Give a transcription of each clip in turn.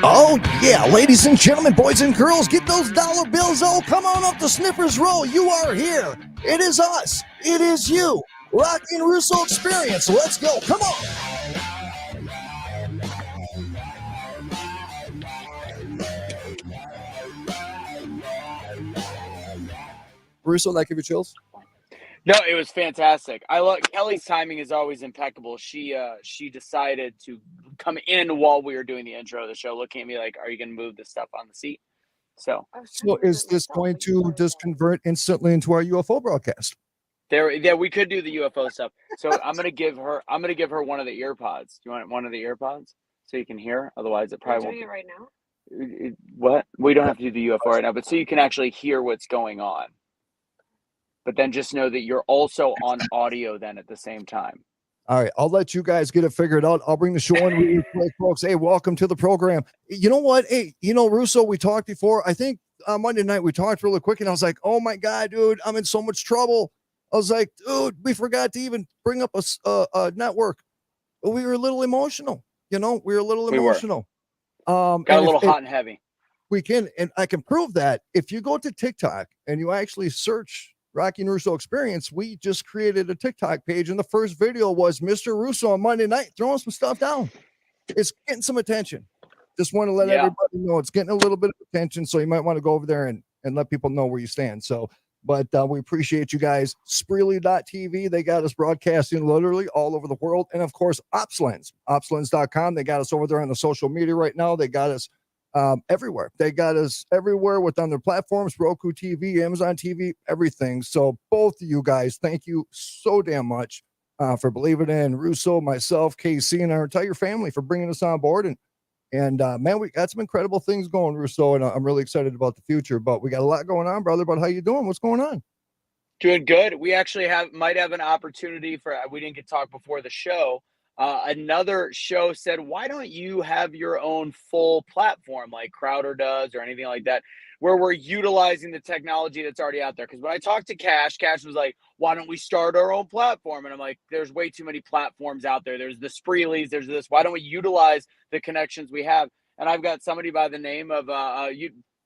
Oh, yeah, ladies and gentlemen, boys and girls, get those dollar bills. Oh, come on up the Sniffers Roll. You are here. It is us. It is you. Rocky and Russo Experience. Let's go. Come on. Russo, that give you chills? No, it was fantastic. I love Kelly's timing is always impeccable. She decided to come in while we were doing the intro of the show, looking at me like, "Are you going to move this stuff on the seat?" So is this going to just convert instantly into our UFO broadcast? yeah, we could do the UFO stuff. So I'm gonna give her one of the ear pods. Do you want one of the ear pods so you can hear? Otherwise, it probably won't. Doing it right now. What? We don't have to do the UFO right now, but so you can actually hear what's going on. But then just know that you're also on audio then at the same time. All right, I'll let you guys get it figured out. I'll bring the show in really quick, folks. Hey, welcome to the program. You know what? Hey, Russo, we talked before. I think Monday night we talked really quick, and I was like, oh my God, dude, I'm in so much trouble. I was like, dude, we forgot to even bring up a network. We were a little emotional, We were a little emotional. Got a little hot and heavy. We can, and I can prove that if you go to TikTok and you actually search Rocky and Russo Experience, we just created a TikTok page, and the first video was Mr. Russo on Monday night throwing some stuff down. It's getting some attention. Just want to let everybody know it's getting a little bit of attention, so you might want to go over there and let people know where you stand. So, but we appreciate you guys. Spreely.tv, they got us broadcasting literally all over the world, and of course, opslens.com, they got us over there on the social media right now. They got us everywhere. They got us everywhere on their platforms, Roku TV, Amazon TV, everything. So both of you guys, thank you so damn much for believing in Russo, myself, KC, and our entire family for bringing us on board. And man, we got some incredible things going, Russo, and I'm really excited about the future. But we got a lot going on, brother. But how you doing? What's going on? Doing good. We actually might have an opportunity we didn't get to talk before the show. Another show said, why don't you have your own full platform like Crowder does or anything like that, where we're utilizing the technology that's already out there? Because when I talked to Cash was like, why don't we start our own platform? And I'm like, there's way too many platforms out there. There's the Spreelys, there's this. Why don't we utilize the connections we have? And I've got somebody by the name of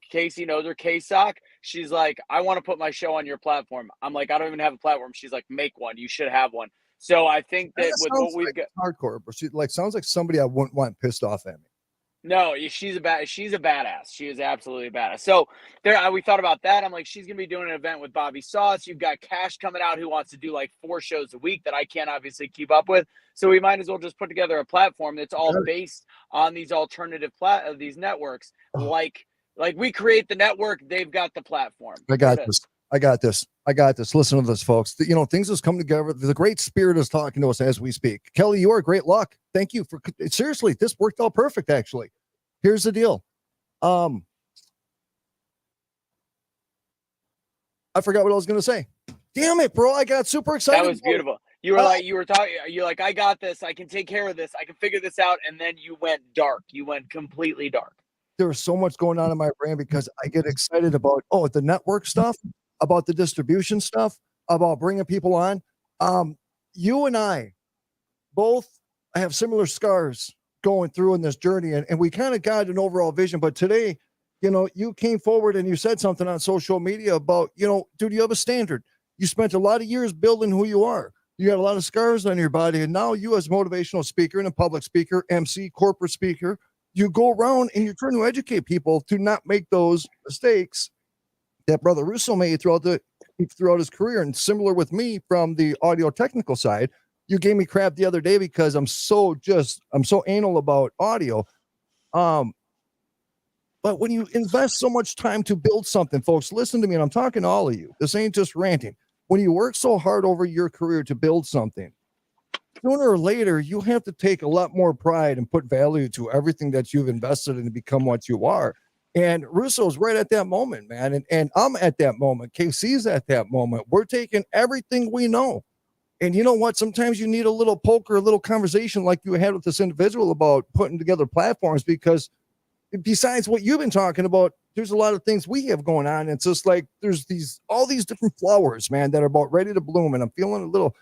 Casey knows her, K-Sock. She's like, I want to put my show on your platform. I'm like, I don't even have a platform. She's like, make one. You should have one. So I think that with what we've got, hardcore, but she sounds like somebody I wouldn't want pissed off at me. No, she's a badass. She is absolutely a badass. So we thought about that. I'm like, she's gonna be doing an event with Bobby Sauce. You've got Cash coming out who wants to do like 4 shows a week that I can't obviously keep up with. So we might as well just put together a platform that's all based on these alternative these networks. Like we create the network, they've got the platform. I got this. Listen to this, folks. Things has come together. The Great Spirit is talking to us as we speak. Kelly, you are great luck. Thank you for seriously. This worked out perfect, actually. Here's the deal. I forgot what I was going to say. Damn it, bro. I got super excited. That was beautiful. You're like, I got this. I can take care of this. I can figure this out. And then you went dark. You went completely dark. There's so much going on in my brain because I get excited about, the network stuff, about the distribution stuff, about bringing people on. You and I both have similar scars going through in this journey, and we kind of got an overall vision. But today, you came forward and you said something on social media about, dude, you have a standard. You spent a lot of years building who you are. You got a lot of scars on your body, and now you as a motivational speaker and a public speaker, MC, corporate speaker, you go around and you're trying to educate people to not make those mistakes that Brother Russo made throughout his career. And similar with me from the audio technical side, you gave me crap the other day because I'm so anal about audio. But when you invest so much time to build something, folks, listen to me, and I'm talking to all of you. This ain't just ranting. When you work so hard over your career to build something, sooner or later, you have to take a lot more pride and put value to everything that you've invested in to become what you are. And Russo's right at that moment, man. And I'm at that moment. KC's at that moment. We're taking everything we know. And you know what? Sometimes you need a little poke or a little conversation like you had with this individual about putting together platforms, because besides what you've been talking about, there's a lot of things we have going on. It's just like there's all these different flowers, man, that are about ready to bloom. And I'm feeling a little,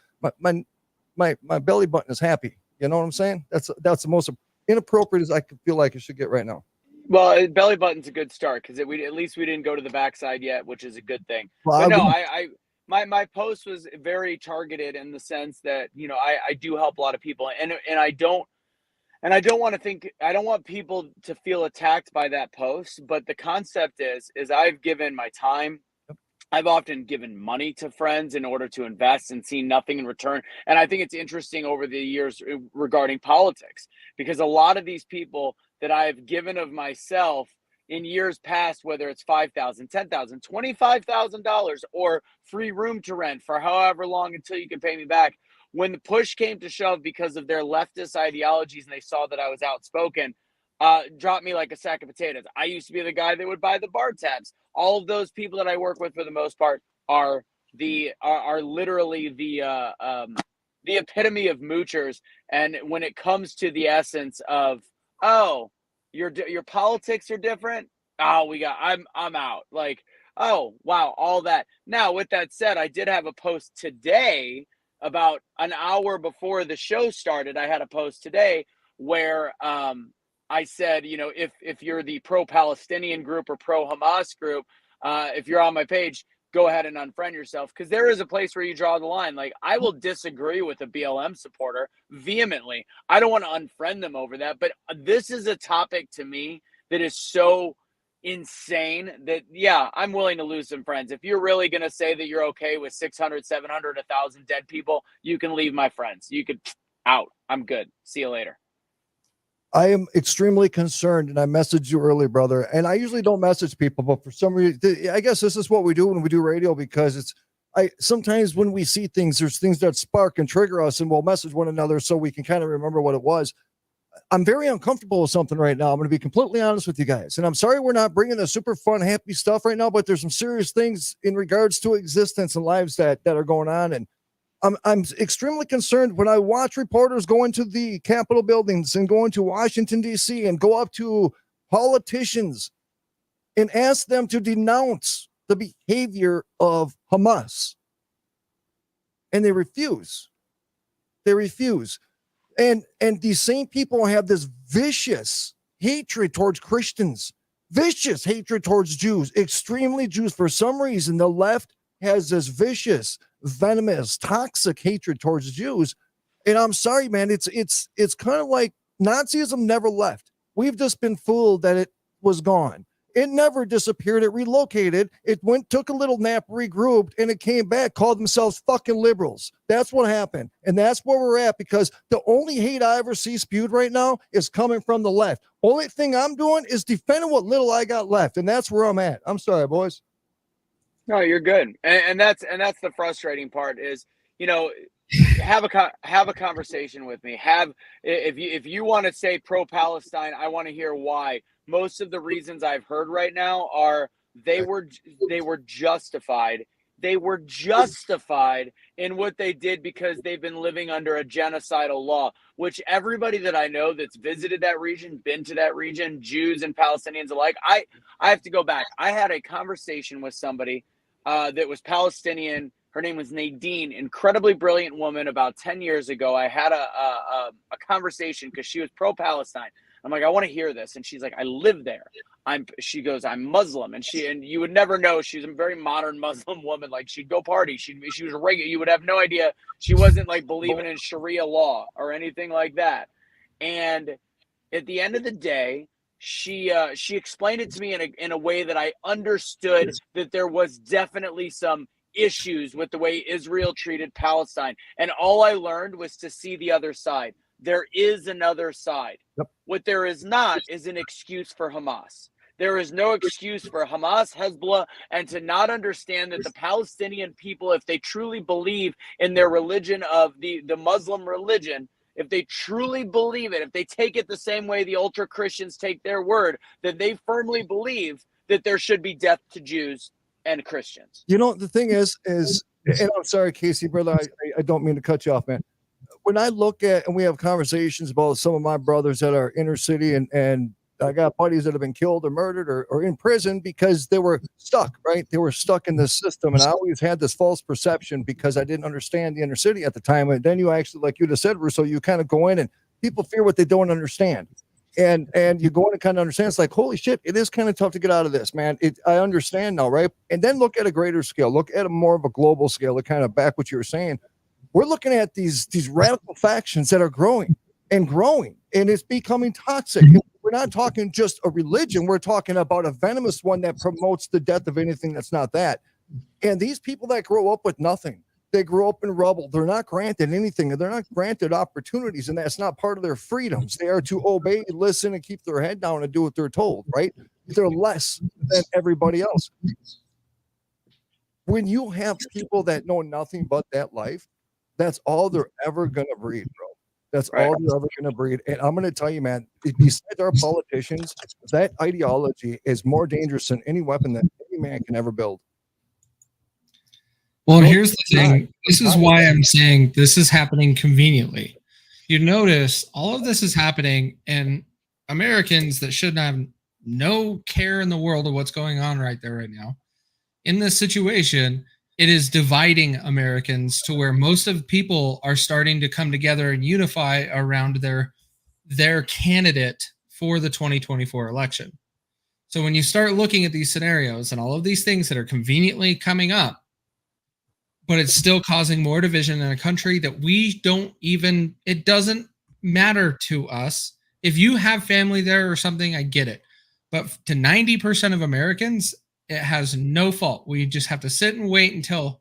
my belly button is happy. You know what I'm saying? That's the most inappropriate as I could feel like it should get right now. Well, belly button's a good start because we at least we didn't go to the backside yet, which is a good thing. Well, I But no, will. my post was very targeted in the sense that I do help a lot of people, and I don't want to think I don't want people to feel attacked by that post. But the concept is I've given my time. I've often given money to friends in order to invest and seen nothing in return. And I think it's interesting over the years regarding politics because a lot of these people that I've given of myself in years past, whether it's $5,000, $10,000, $25,000, or free room to rent for however long until you can pay me back. When the push came to shove because of their leftist ideologies and they saw that I was outspoken, dropped me like a sack of potatoes. I used to be the guy that would buy the bar tabs. All of those people that I work with for the most part are literally the epitome of moochers. And when it comes to the essence of, oh, your politics are different. Oh, I'm out. Like, oh wow, all that. Now, with that said, I did have a post today about an hour before the show started. I had a post today where I said, if you're the pro-Palestinian group or pro-Hamas group, if you're on my page, go ahead and unfriend yourself because there is a place where you draw the line. Like I will disagree with a BLM supporter vehemently. I don't want to unfriend them over that, but this is a topic to me that is so insane that yeah, I'm willing to lose some friends. If you're really going to say that you're okay with 600, 700, 1,000 dead people, you can leave my friends. You could out. I'm good. See you later. I am extremely concerned, and I messaged you early, brother. And I usually don't message people, but for some reason, I guess this is what we do when we do radio because I sometimes when we see things, there's things that spark and trigger us, and we'll message one another so we can kind of remember what it was. I'm very uncomfortable with something right now. I'm going to be completely honest with you guys, and I'm sorry we're not bringing the super fun, happy stuff right now, but there's some serious things in regards to existence and lives that are going on, and I'm extremely concerned when I watch reporters go into the Capitol buildings and go into Washington, D.C. and go up to politicians and ask them to denounce the behavior of Hamas. And they refuse. They refuse. And these same people have this vicious hatred towards Christians, vicious hatred towards Jews, extremely Jews. For some reason, the left has this vicious, venomous, toxic hatred towards Jews. And I'm sorry, man, it's kind of like Nazism never left. We've just been fooled that it was gone. It never disappeared. It relocated. It took a little nap, regrouped, and it came back, called themselves fucking liberals. That's what happened. And that's where we're at because the only hate I ever see spewed right now is coming from the left. Only thing I'm doing is defending what little I got left. And that's where I'm at. I'm sorry, boys. No, you're good, and that's the frustrating part is have a conversation with me. If you want to say pro Palestine, I want to hear why. Most of the reasons I've heard right now are they were justified. They were justified in what they did because they've been living under a genocidal law, which everybody that I know that's visited that region, been to that region, Jews and Palestinians alike, I have to go back. I had a conversation with somebody that was Palestinian. Her name was Nadine, incredibly brilliant woman. About 10 years ago, I had a conversation because she was pro-Palestine. I'm like, I want to hear this. And she's like, I live there. She goes, I'm Muslim. And you would never know. She's a very modern Muslim woman. Like she'd go party. She was a regular. You would have no idea. She wasn't like believing in Sharia law or anything like that. And at the end of the day, she explained it to me in a way that I understood that there was definitely some issues with the way Israel treated Palestine. And all I learned was to see the other side. There is another side. Yep. What there is not is an excuse for Hamas. There is no excuse for Hamas, Hezbollah, and to not understand that the Palestinian people, if they truly believe in their religion of the Muslim religion, if they truly believe it, if they take it the same way the ultra Christians take their word, that they firmly believe that there should be death to Jews and Christians. You know, the thing is, and I'm sorry, Casey, brother, I don't mean to cut you off, man. When I look at, and we have conversations about some of my brothers that are inner city and I got buddies that have been killed or murdered or in prison because they were stuck, right? They were stuck in this system. And I always had this false perception because I didn't understand the inner city at the time. And then you actually, like you just said, Russo, you kind of go in and people fear what they don't understand. And you go in and kind of understand, it's like, holy shit, it is kind of tough to get out of this, man. I understand now, right? And then look at a greater scale, look at a more of a global scale to kind of back what you were saying. We're looking at these radical factions that are growing, and it's becoming toxic. We're not talking just a religion. We're talking about a venomous one that promotes the death of anything that's not that. And these people that grow up with nothing, they grow up in rubble. They're not granted anything. They're not granted opportunities, and that's not part of their freedoms. They are to obey, listen, and keep their head down and do what they're told, right? They're less than everybody else. When you have people that know nothing but that life, that's all they're ever going to breed, bro. That's all they're ever going to breed. And I'm going to tell you, man, besides our politicians, that ideology is more dangerous than any weapon that any man can ever build. Well, here's the thing. This is why I'm saying this is happening conveniently. You notice all of this is happening, and Americans that should have no care in the world of what's going on right there right now. In this situation, it is dividing Americans to where most of the people are starting to come together and unify around their candidate for the 2024 election. So when you start looking at these scenarios and all of these things that are conveniently coming up, but it's still causing more division in a country that we don't even, it doesn't matter to us. If you have family there or something, I get it. But to 90% of Americans, it has no fault. We just have to sit and wait until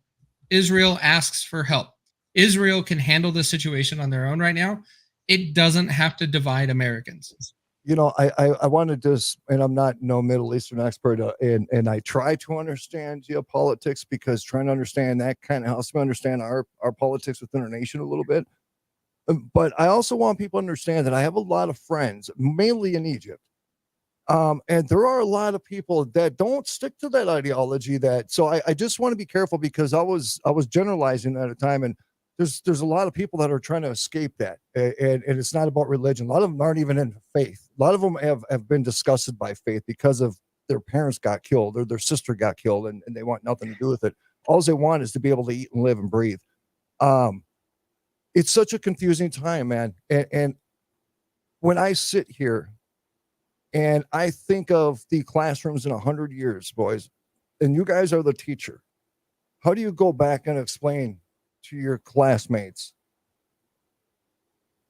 Israel asks for help. Israel can handle the situation on their own right now. It doesn't have to divide Americans. You know, I wanted to, and I'm not no Middle Eastern expert, and I try to understand geopolitics, because trying to understand that kind of helps me understand our politics within our nation a little bit. But I also want people to understand that I have a lot of friends, mainly in Egypt. And there are a lot of people that don't stick to that ideology. So I just want to be careful, because I was generalizing at a time, and there's a lot of people that are trying to escape that, and it's not about religion. A lot of them aren't even in faith. A lot of them have been disgusted by faith because of their parents got killed or their sister got killed, and they want nothing to do with it. All they want is to be able to eat and live and breathe. It's such a confusing time, man. And when I sit here and I think of the classrooms in 100 years, boys, and you guys are the teacher, how do you go back and explain to your classmates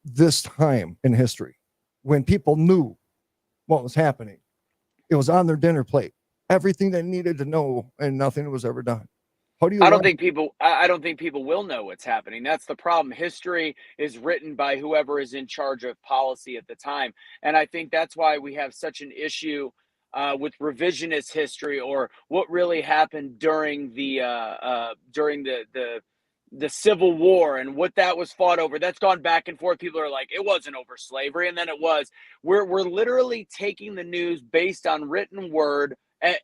this time in history when people knew what was happening? It was on their dinner plate, everything they needed to know, and nothing was ever done. How do you? I don't think people will know what's happening. That's the problem. History is written by whoever is in charge of policy at the time, and I think that's why we have such an issue with revisionist history, or what really happened during the Civil War and what that was fought over. That's gone back and forth. People are like, it wasn't over slavery, and then it was. We're literally taking the news based on written word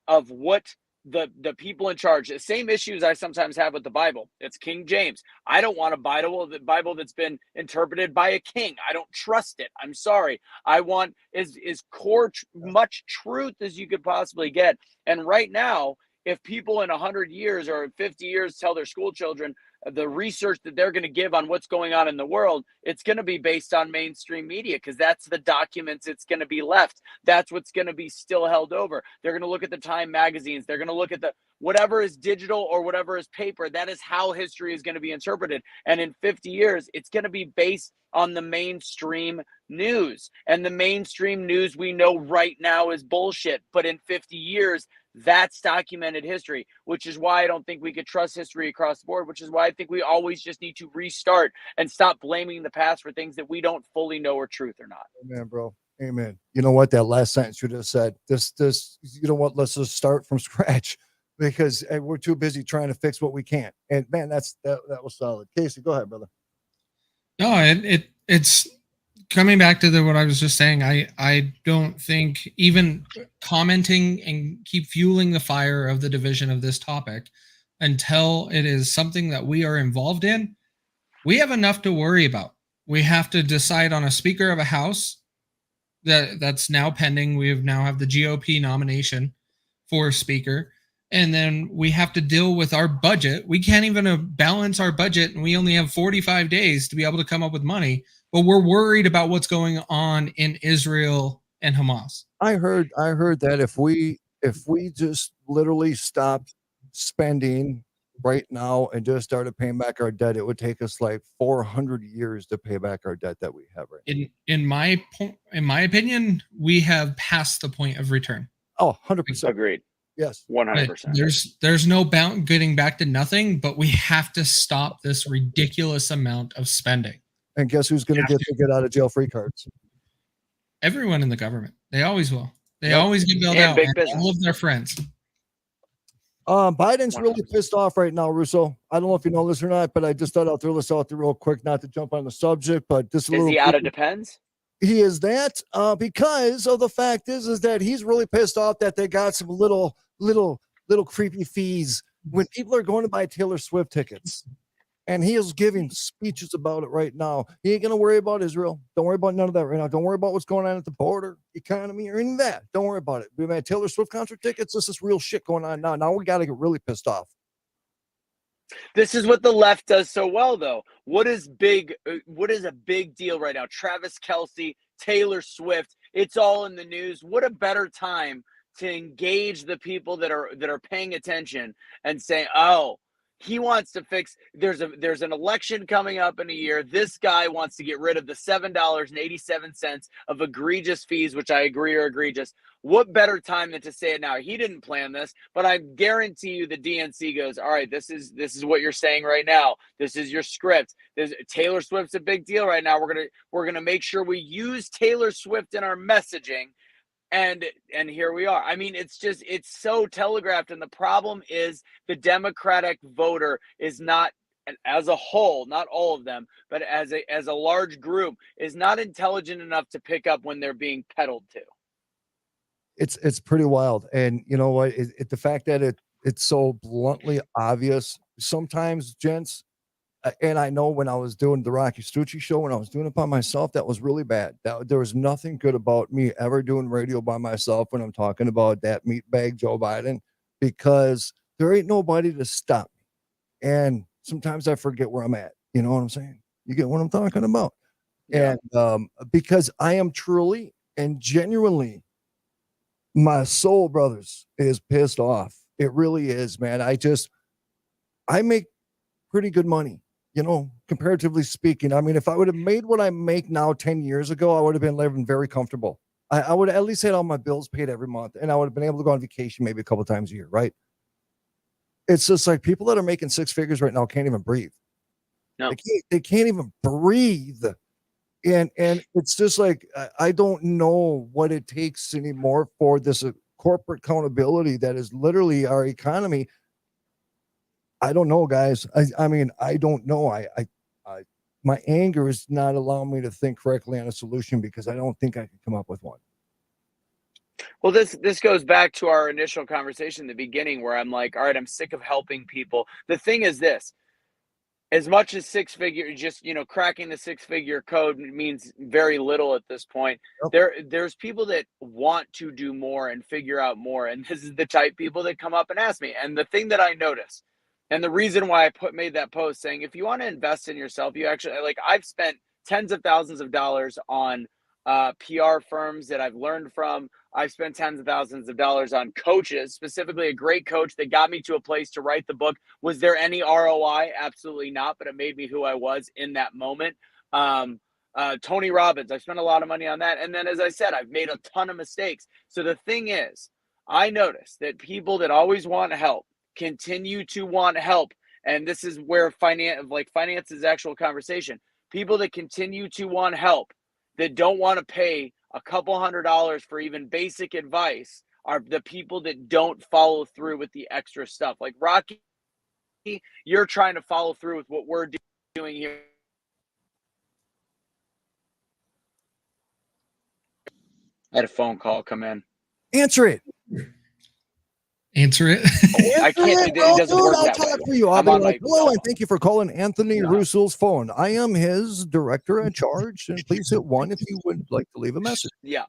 of what the people in charge. The same issues I sometimes have with the Bible. It's King James. I don't want a Bible that's been interpreted by a king. I don't trust it. I'm sorry. I want as core much truth as you could possibly get. And right now, if people in 100 years or 50 years tell their school children the research that they're going to give on what's going on in the world, it's going to be based on mainstream media, because that's the documents it's going to be left. That's what's going to be still held over. They're going to look at the Time magazines. They're going to look at the whatever is digital or whatever is paper. That is how history is going to be interpreted. And in 50 years, it's going to be based on the mainstream news. And the mainstream news we know right now is bullshit. But in 50 years, that's documented history, which is why I don't think we could trust history across the board, which is why I think we always just need to restart and stop blaming the past for things that we don't fully know are truth or not. Amen, bro. Amen. You know what? That last sentence you just said, you know what? Let's just start from scratch, because we're too busy trying to fix what we can't. And man, that was solid. Casey, go ahead, brother. No, it's coming back to what I was just saying. I don't think even commenting and keep fueling the fire of the division of this topic until it is something that we are involved in, we have enough to worry about. We have to decide on a Speaker of a House that's now pending. We now have the GOP nomination for Speaker. And then we have to deal with our budget. We can't even balance our budget, and we only have 45 days to be able to come up with money. but we're worried about what's going on in Israel and Hamas. I heard that if we just literally stopped spending right now and just started paying back our debt, it would take us like 400 years to pay back our debt that we have right now. In my opinion, we have passed the point of return. Oh, 100%. Agreed. Yes. 100%. There's no getting back to nothing, but we have to stop this ridiculous amount of spending. And guess who's going to get the get out of jail free cards? Everyone in the government. They always will. They always get bailed out. Big And business. all of their friends. Biden's really pissed off right now, Russo. I don't know if you know this or not, but I just thought I'll throw this out there real quick, not to jump on the subject, but this Is he out of depends? He is that because of the fact is that he's really pissed off that they got some little creepy fees when people are going to buy Taylor Swift tickets. And he is giving speeches about it right now. He ain't going to worry about Israel. Don't worry about none of that right now. Don't worry about what's going on at the border, economy, or any of that. Don't worry about it. We had Taylor Swift concert tickets. This is real shit going on now. Now we got to get really pissed off. This is what the left does so well, though. What is big? What is a big deal right now? Travis Kelce, Taylor Swift. It's all in the news. What a better time to engage the people that are paying attention and say, "Oh, he wants to fix." There's an election coming up in a year. This guy wants to get rid of the $7.87 of egregious fees, which I agree are egregious. What better time than to say it now? He didn't plan this, but I guarantee you the DNC goes, all right, this is what you're saying right now. This is your script. Taylor Swift's a big deal right now. We're gonna make sure we use Taylor Swift in our messaging. And here we are. I mean, it's so telegraphed. And the problem is the Democratic voter is not, as a whole, not all of them, but as a large group, is not intelligent enough to pick up when they're being peddled to. It's pretty wild. And you know what? The fact that it's so bluntly obvious sometimes, gents, and I know when I was doing the Rocky Stucci show, when I was doing it by myself, that was really bad. There was nothing good about me ever doing radio by myself when I'm talking about that meatbag Joe Biden, because there ain't nobody to stop me. And sometimes I forget where I'm at. You know what I'm saying? You get what I'm talking about? Yeah. And because I am truly and genuinely, my soul, brothers, is pissed off. It really is, man. I make pretty good money. You know, comparatively speaking. I mean, if I would have made what I make now 10 years ago, I would have been living very comfortable. I would have at least had all my bills paid every month, and I would have been able to go on vacation maybe a couple of times a year, right? It's just like people that are making six figures right now can't even breathe. No. They can't even breathe. And it's just like, I don't know what it takes anymore for this corporate accountability that is literally our economy. I don't know, guys. I mean, I don't know. My anger is not allowing me to think correctly on a solution because I don't think I can come up with one. Well, this goes back to our initial conversation in the beginning where I'm like, all right, I'm sick of helping people. The thing is this, as much as cracking the six-figure code means very little at this point. Yep. There's people that want to do more and figure out more. And this is the type of people that come up and ask me. And the thing that I notice, and the reason why I made that post saying, if you want to invest in yourself, you actually, like, I've spent tens of thousands of dollars on PR firms that I've learned from. I've spent tens of thousands of dollars on coaches, specifically a great coach that got me to a place to write the book. Was there any ROI? Absolutely not, but it made me who I was in that moment. Tony Robbins, I spent a lot of money on that. And then, as I said, I've made a ton of mistakes. So the thing is, I noticed that people that always want help continue to want help. And this is where finance is actual conversation. People that continue to want help, that don't want to pay a couple $100s for even basic advice, are the people that don't follow through with the extra stuff. Like Rocky, you're trying to follow through with what we're doing here. I had a phone call come in. Answer it. Answer it. I can't. It doesn't work that way. I'll talk for you. I'll be like, hello, and thank you for calling Anthony Russo's phone. I am his director in charge, and please hit 1 if you would like to leave a message. Yeah.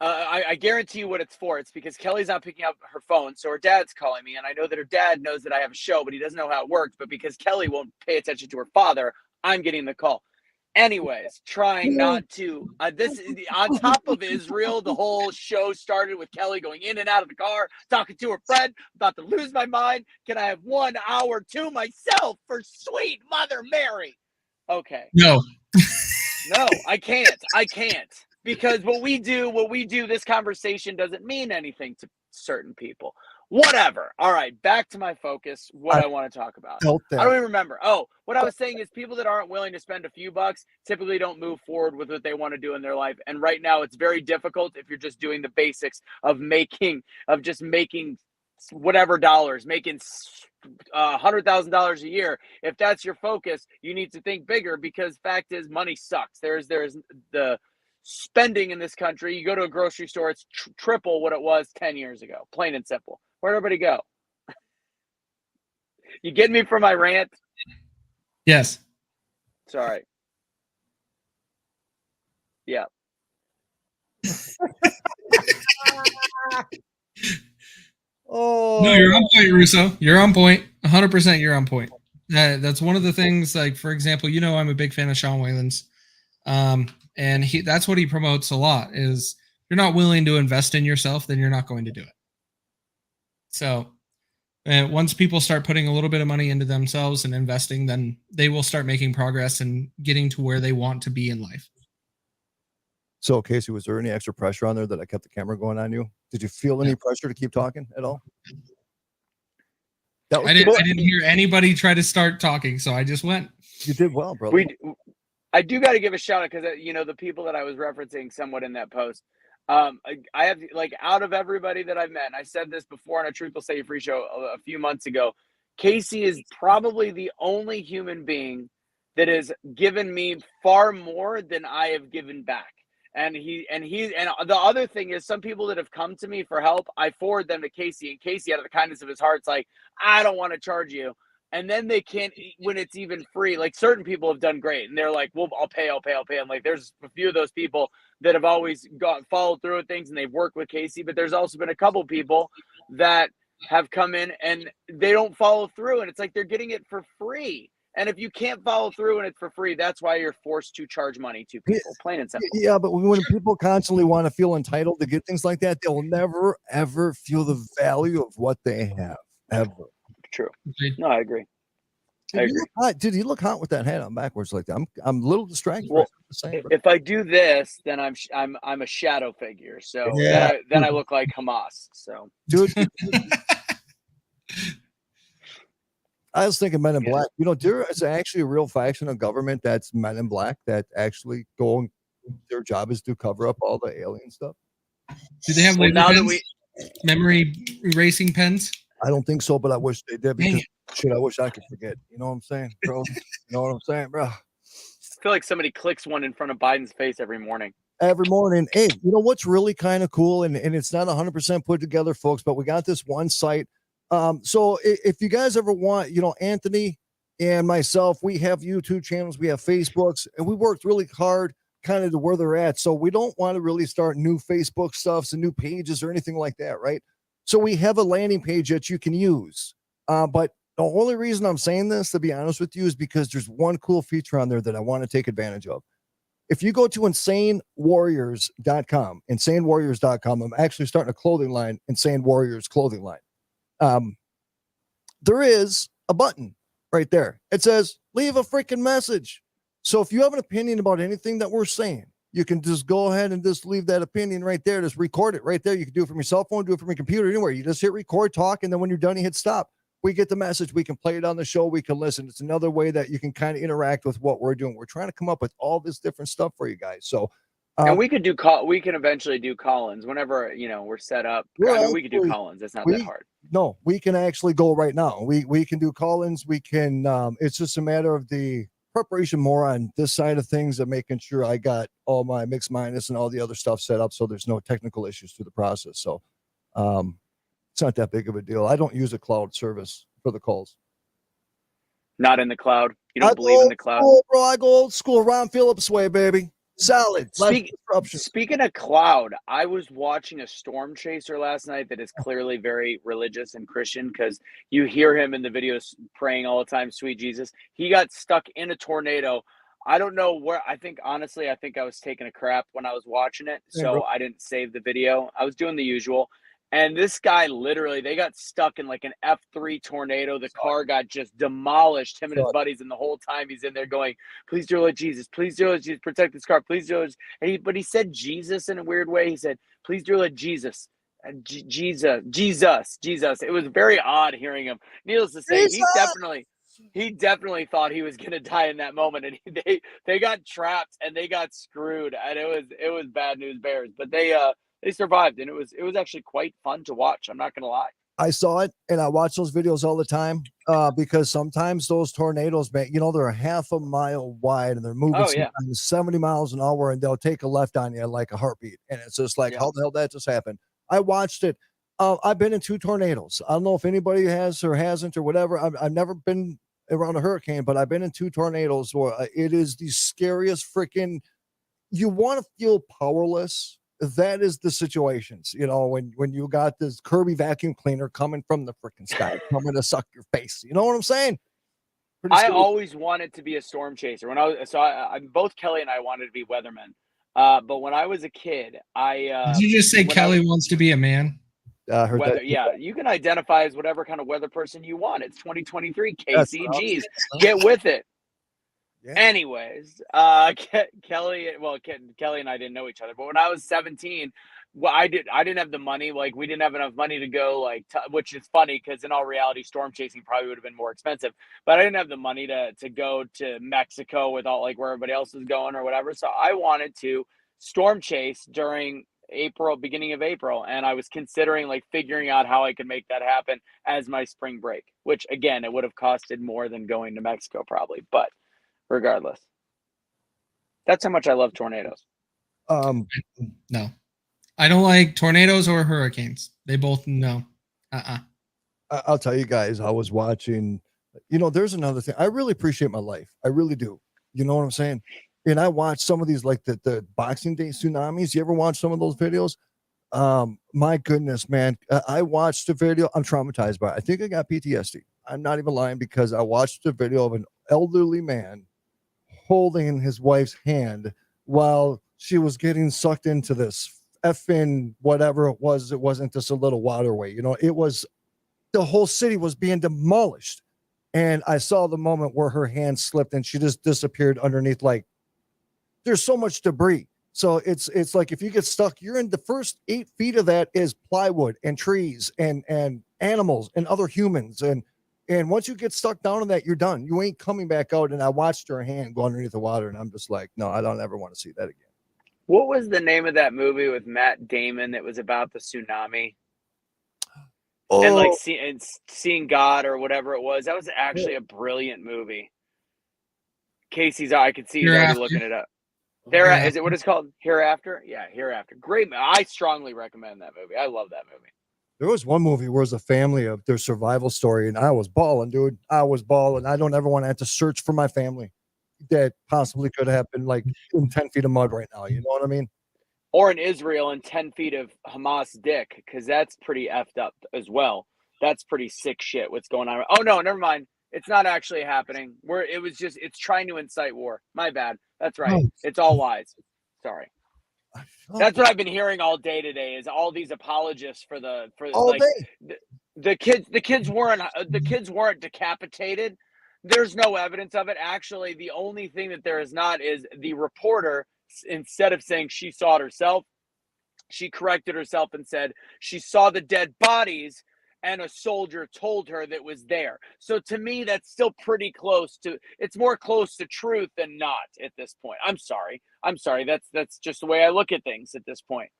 I guarantee you what it's for. It's because Kelly's not picking up her phone, so her dad's calling me, and I know that her dad knows that I have a show, but he doesn't know how it works. But because Kelly won't pay attention to her father, I'm getting the call. Anyways, trying not to. This on top of Israel, the whole show started with Kelly going in and out of the car, talking to her friend, about to lose my mind. Can I have 1 hour to myself for sweet Mother Mary? Okay. No. No, I can't. I can't. Because what we do, this conversation doesn't mean anything to certain people. Whatever. All right, back to my focus, what I want to talk about. Felt I that. don't even remember. Oh, what I was saying is people that aren't willing to spend a few bucks typically don't move forward with what they want to do in their life. And right now it's very difficult if you're just doing the basics of just making whatever dollars, making $100,000 a year. If that's your focus, you need to think bigger, because fact is money sucks. There's the spending in this country. You go to a grocery store, it's triple what it was 10 years ago, plain and simple. Where'd everybody go? You getting me for my rant? Yes. Sorry. Yeah. Oh, No, you're on point, Russo. You're on point. 100% you're on point. That's one of the things, like, for example, I'm a big fan of Sean Whalen's. And that's what he promotes a lot is, if you're not willing to invest in yourself, then you're not going to do it. So once people start putting a little bit of money into themselves and investing, then they will start making progress and getting to where they want to be in life. So, Casey, was there any extra pressure on there that I kept the camera going on you? Did you feel any pressure to keep talking at all? I didn't hear anybody try to start talking, so I just went. You did well, brother. I do got to give a shout out, because the people that I was referencing somewhat in that post, I have, like, out of everybody that I've met, and I said this before on a Truth Will Set You Free show a few months ago, Casey is probably the only human being that has given me far more than I have given back. And the other thing is, some people that have come to me for help, I forward them to Casey, and Casey, out of the kindness of his heart, it's like, I don't want to charge you. And then they can't, when it's even free. Like, certain people have done great, and they're like, well, I'll pay. I'm like, there's a few of those people that have always followed through with things, and they've worked with Casey. But there's also been a couple people that have come in and they don't follow through, and it's like they're getting it for free. And if you can't follow through and it's for free, that's why you're forced to charge money to people, plain and simple. Yeah, but when people constantly want to feel entitled to get things like that, they'll never, ever feel the value of what they have, ever. True. No, I agree. Dude, you look hot with that hat on backwards like that. I'm a little distracted. Well, if I do this, then I'm a shadow figure. So yeah. then I look like Hamas. So, dude. I was thinking Men in Black. There is actually a real faction of government that's Men in Black that actually their job is to cover up all the alien stuff. Do they have memory erasing pens? I don't think so, but I wish they did, because I wish I could forget. You know what I'm saying, bro? You know what I'm saying, bro? I feel like somebody clicks one in front of Biden's face every morning. Every morning. Hey, you know what's really kind of cool, and it's not 100% put together, folks, but we got this one site. So if you guys ever want, Anthony and myself, we have YouTube channels, we have Facebooks, and we worked really hard kind of to where they're at. So we don't want to really start new Facebook stuffs and new pages or anything like that, right? So we have a landing page that you can use. But the only reason I'm saying this, to be honest with you, is because there's one cool feature on there that I want to take advantage of. If you go to insanewarriors.com, I'm actually starting a clothing line, Insane Warriors clothing line. There is a button right there. It says, leave a freaking message. So if you have an opinion about anything that we're saying, you can just go ahead and just leave that opinion right there. Just record it right there. You can do it from your cell phone, do it from your computer, anywhere. You just hit record, talk, and then when you're done, you hit stop. We get the message. We can play it on the show. We can listen. It's another way that you can kind of interact with what we're doing. We're trying to come up with all this different stuff for you guys. So, and we can eventually do call-ins whenever, we're set up. We can do call-ins. It's not that hard. No, we can actually go right now. We can do call-ins. We can, it's just a matter of the preparation more on this side of things and making sure I got all my mix minus and all the other stuff set up so there's no technical issues through the process. So it's not that big of a deal. I don't use a cloud service for the calls. Not in the cloud. You don't believe in the cloud? Bro, I go old school Ron Phillips way, baby. Solid. Speaking of cloud, I was watching a storm chaser last night that is clearly very religious and Christian, because you hear him in the videos praying all the time, sweet Jesus. He got stuck in a tornado I don't know where. Honestly, I think I was taking a crap when I was watching it, Same, bro. so I didn't save the video. I was doing the usual. And this guy literally, they got stuck in like an F3 tornado. The car got just demolished, him and his buddies, and the whole time he's in there going, "Please, dear Lord Jesus, please, dear Lord Jesus, protect this car, please, dear Lord." But he said Jesus in a weird way. He said, "Please, dear Lord Jesus, Jesus." It was very odd hearing him. Needless to say, he definitely thought he was going to die in that moment, and they got trapped and they got screwed, and it was bad news bears, but they survived, and it was actually quite fun to watch. I'm not going to lie. I saw it and I watch those videos all the time because sometimes those tornadoes, man, they're a half a mile wide and they're moving sometimes 70 miles an hour and they'll take a left on you like a heartbeat. And it's just like, how the hell that just happened? I watched it. I've been in 2 tornadoes. I don't know if anybody has or hasn't or whatever. I've never been around a hurricane, but I've been in 2 tornadoes where it is the scariest freaking, you want to feel powerless. That is the situations, when you got this Kirby vacuum cleaner coming from the freaking sky, coming to suck your face. You know what I'm saying? I always wanted to be a storm chaser. When I both Kelly and I wanted to be weathermen. But when I was a kid, did you just say Kelly wants to be a man? Weather, yeah, you can identify as whatever kind of weather person you want. It's 2023, Casey. Geez, get with it. Yeah. Anyways, Kelly and I didn't know each other, but when I was 17, well, I didn't have the money. Like, we didn't have enough money to go, which is funny because in all reality, storm chasing probably would have been more expensive. But I didn't have the money to go to Mexico with all where everybody else was going or whatever. So I wanted to storm chase during beginning of April, and I was considering figuring out how I could make that happen as my spring break. Which again, it would have costed more than going to Mexico probably, but. Regardless, that's how much I love tornadoes. No, I don't like tornadoes or hurricanes. They both no. I'll tell you guys, I was watching, there's another thing. I really appreciate my life. I really do. You know what I'm saying? And I watch some of these, like the Boxing Day tsunamis. You ever watch some of those videos? My goodness, man. I watched a video. I'm traumatized by it. I think I got PTSD. I'm not even lying because I watched a video of an elderly man holding his wife's hand while she was getting sucked into this effing whatever it was. It wasn't just a little waterway. It was, the whole city was being demolished. And I saw the moment where her hand slipped and she just disappeared underneath. There's so much debris. So it's like, if you get stuck, you're in the first 8 feet of that is plywood and trees and animals and other humans. And once you get stuck down in that, you're done. You ain't coming back out. And I watched her hand go underneath the water, and I'm just like, no, I don't ever want to see that again. What was the name of that movie with Matt Damon that was about the tsunami? Oh, and seeing God or whatever it was. That was actually a brilliant movie. Casey's, I could see you already looking it up. Is it what it's called? Hereafter? Yeah, Hereafter. Great. I strongly recommend that movie. I love that movie. There was one movie where it was a family of their survival story, and I was balling, dude. I was balling. I don't ever want to have to search for my family that possibly could have been in 10 feet of mud right now. You know what I mean? Or in Israel in 10 feet of Hamas dick, because that's pretty effed up as well. That's pretty sick shit what's going on. Oh, no, never mind. It's not actually happening. It's trying to incite war. My bad. That's right. It's all lies. Sorry. That's what I've been hearing all day today is all these apologists for the kids weren't decapitated. There's no evidence of it. Actually, the only thing that there is not is the reporter, instead of saying she saw it herself, she corrected herself and said she saw the dead bodies and a soldier told her that was there. So to me, that's still pretty close to, it's more close to truth than not at this point. I'm sorry. That's just the way I look at things at this point.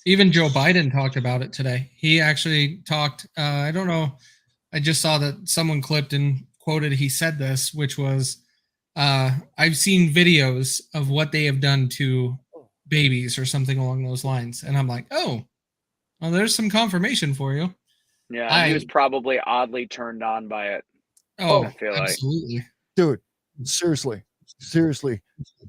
Even Joe Biden talked about it today. He actually talked, I don't know. I just saw that someone clipped and quoted, he said this, which was, I've seen videos of what they have done to babies or something along those lines. And I'm like, oh, well, there's some confirmation for you. Yeah, he was probably oddly turned on by it. Oh, I feel absolutely. Dude, seriously.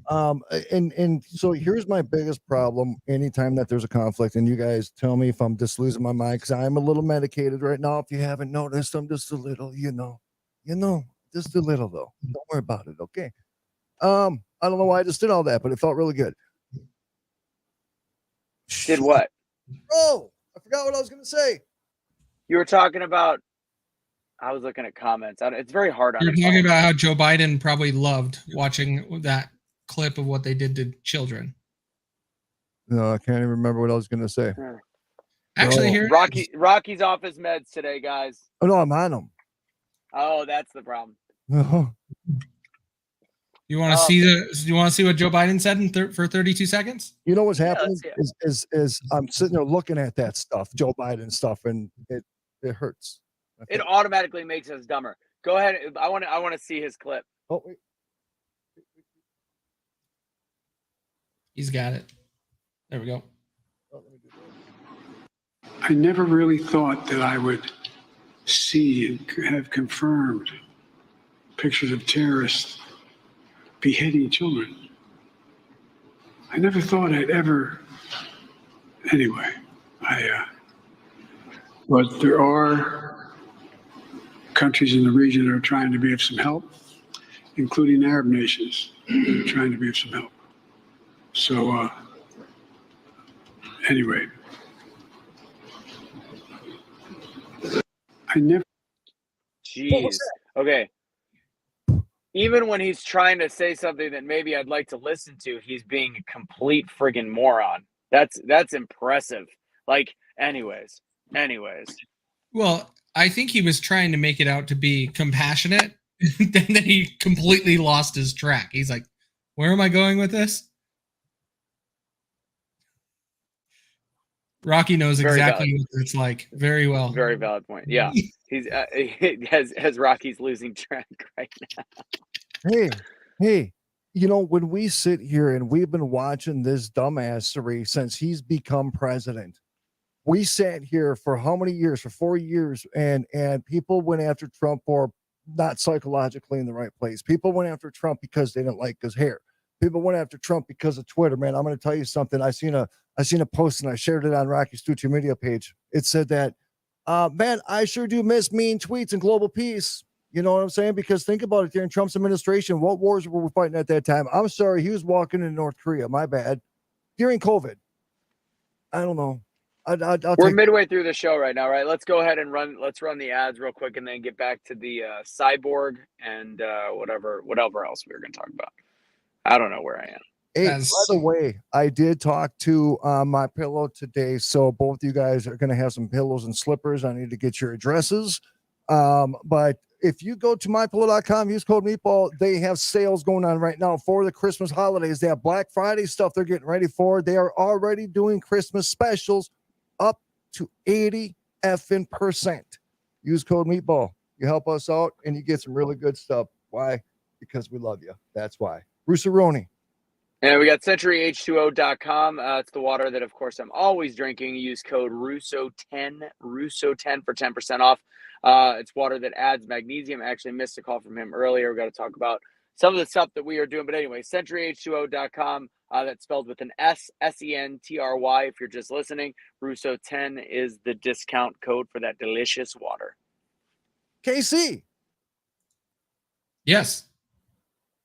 And so here's my biggest problem anytime that there's a conflict, and you guys tell me if I'm just losing my mind, because I'm a little medicated right now. If you haven't noticed, I'm just a little, just a little though. Don't worry about it, okay? I don't know why I just did all that, but it felt really good. Did what? Oh, I forgot what I was going to say. You were talking about. I was looking at comments. It's very hard on. You're talking about how Joe Biden probably loved watching that clip of what they did to children. No, I can't even remember what I was going to say. Actually, Oh. here Rocky's off his meds today, guys. Oh, no, I'm on them. Oh, that's the problem. You want to see you want to see what Joe Biden said for 32 seconds? You know what's happening let's is I'm sitting there looking at that stuff, Joe Biden stuff, and it hurts. It automatically makes us dumber. Go ahead. I want to see his clip. Oh, wait. He's got it. There we go. I never really thought that I would see and have confirmed pictures of terrorists beheading children. I never thought I'd ever. Anyway, but there are countries in the region that are trying to be of some help, including Arab nations that are trying to be of some help. So, anyway, I never. Jeez. Okay. Even when he's trying to say something that maybe I'd like to listen to, he's being a complete friggin' moron. That's impressive. Like, anyways. Well, I think he was trying to make it out to be compassionate, and then he completely lost his track. He's like, "Where am I going with this?" Rocky knows exactly what it's like very well. Very valid point. Yeah, he's has Rocky's losing track right now. Hey, you know, when we sit here and we've been watching this dumbassery since he's become president, we sat here for how many years? For 4 years, and people went after Trump for not psychologically in the right place. People went after Trump because they didn't like his hair. People went after Trump because of Twitter. Man, I'm going to tell you something. I seen a post and I shared it on Rocky's Studio Media page. It said that, man, I sure do miss mean tweets and global peace. You know what I'm saying? Because think about it, during Trump's administration, what wars were we fighting at that time? I'm sorry, he was walking in North Korea. My bad. During COVID. I don't know. We're midway through the show right now, right? Let's go ahead and let's run the ads real quick and then get back to the cyborg and whatever else we were going to talk about. I don't know where I am. Hey, by the way, I did talk to My Pillow today, so both you guys are going to have some pillows and slippers. I need to get your addresses. But if you go to mypillow.com, use code Meatball, they have sales going on right now for the Christmas holidays. They have Black Friday stuff they're getting ready for. They are already doing Christmas specials up to 80%. Use code Meatball. You help us out and you get some really good stuff. Why? Because we love you. That's why. Rusaroni. And we got centuryh2o.com. It's the water that, of course, I'm always drinking. Use code Russo10 for 10% off. It's water that adds magnesium. I actually missed a call from him earlier. We got to talk about some of the stuff that we are doing. But anyway, centuryh2o.com. That's spelled with an S, S-E-N-T-R-Y. If you're just listening, Russo10 is the discount code for that delicious water. KC. Yes.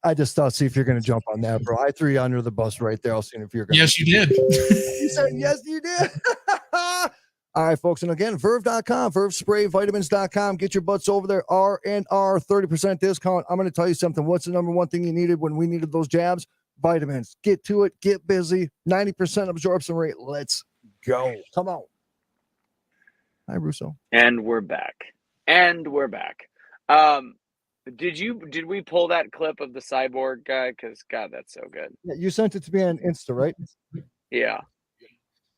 I just thought, see if you're going to jump on that, bro. I threw you under the bus right there. I'll see if you're going to. Yes, you did. You said, yes, you did. All right, folks. And again, Verve.com, Verve Spray, vitamins.com. Get your butts over there. R&R, 30% discount. I'm going to tell you something. What's the number one thing you needed when we needed those jabs? Vitamins. Get to it. Get busy. 90% absorption rate. Let's go. Come on. Hi, Russo. And we're back. Did we pull that clip of the cyborg guy? Because God, that's so good. Yeah, you sent it to me on Insta, right? Yeah.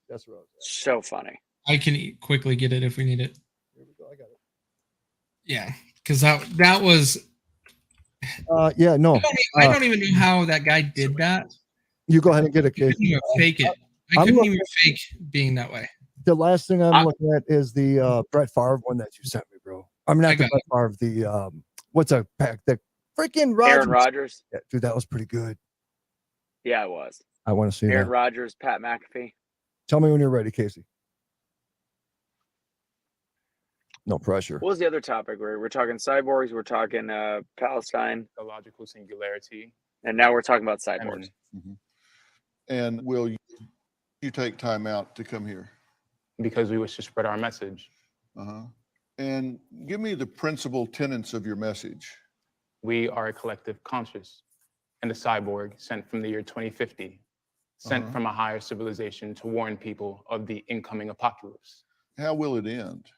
That's right. So funny. I can quickly get it if we need it. Here we go. I got it. Yeah, because that was. Yeah, no. I don't even know how that guy did that. You go ahead and get it, I Casey. couldn't even fake it. I couldn't even fake being that way. The last thing I'm looking at is the Brett Favre one that you sent me, bro. I mean, not the Brett Favre, the what's a pack? The freaking Rodgers. Aaron Rodgers. Yeah, dude, that was pretty good. Yeah, it was. I want to see Aaron that. Rodgers, Pat McAfee. Tell me when you're ready, Casey. No pressure. What was the other topic? We're talking cyborgs. We're talking Palestine. A logical singularity. And now we're talking about cyborgs. Mhm. And will you take time out to come here? Because we wish to spread our message. Uh-huh. And give me the principal tenets of your message. We are a collective conscious and a cyborg sent from the year 2050, sent from a higher civilization to warn people of the incoming apocalypse. How will it end?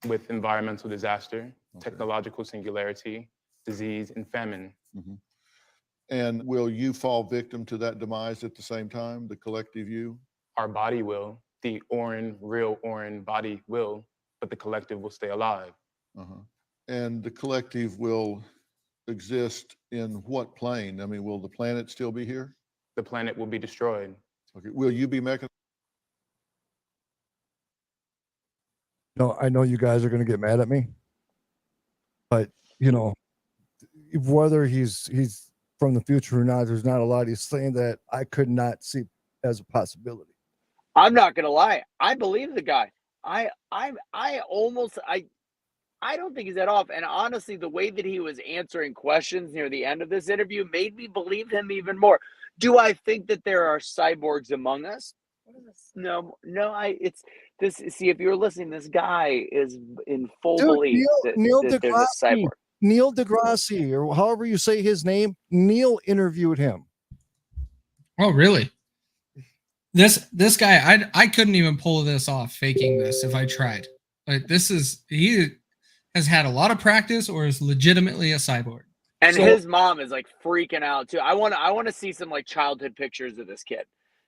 With environmental disaster, technological singularity, disease, and famine. Mhm. And will you fall victim to that demise at the same time, the collective you? Our body will, the real Orin body will, but the collective will stay alive. Uh-huh. And the collective will exist in what plane? I mean, will the planet still be here? The planet will be destroyed. Okay. Will you be mechanized? No, I know you guys are going to get mad at me, but you know, whether he's from the future or not, there's not a lot he's saying that I could not see as a possibility. I'm not gonna lie. I believe the guy. I don't think he's that off. And honestly, the way that he was answering questions near the end of this interview made me believe him even more. Do I think that there are cyborgs among us? No. It's this. See, if you're listening, this guy is in full belief that there's a cyborg. Neil deGrasse, or however you say his name, Neil interviewed him. Oh, really? This guy, I couldn't even pull this off, faking this if I tried. Like he has had a lot of practice, or is legitimately a cyborg. And his mom is like freaking out too. I want to see some like childhood pictures of this kid.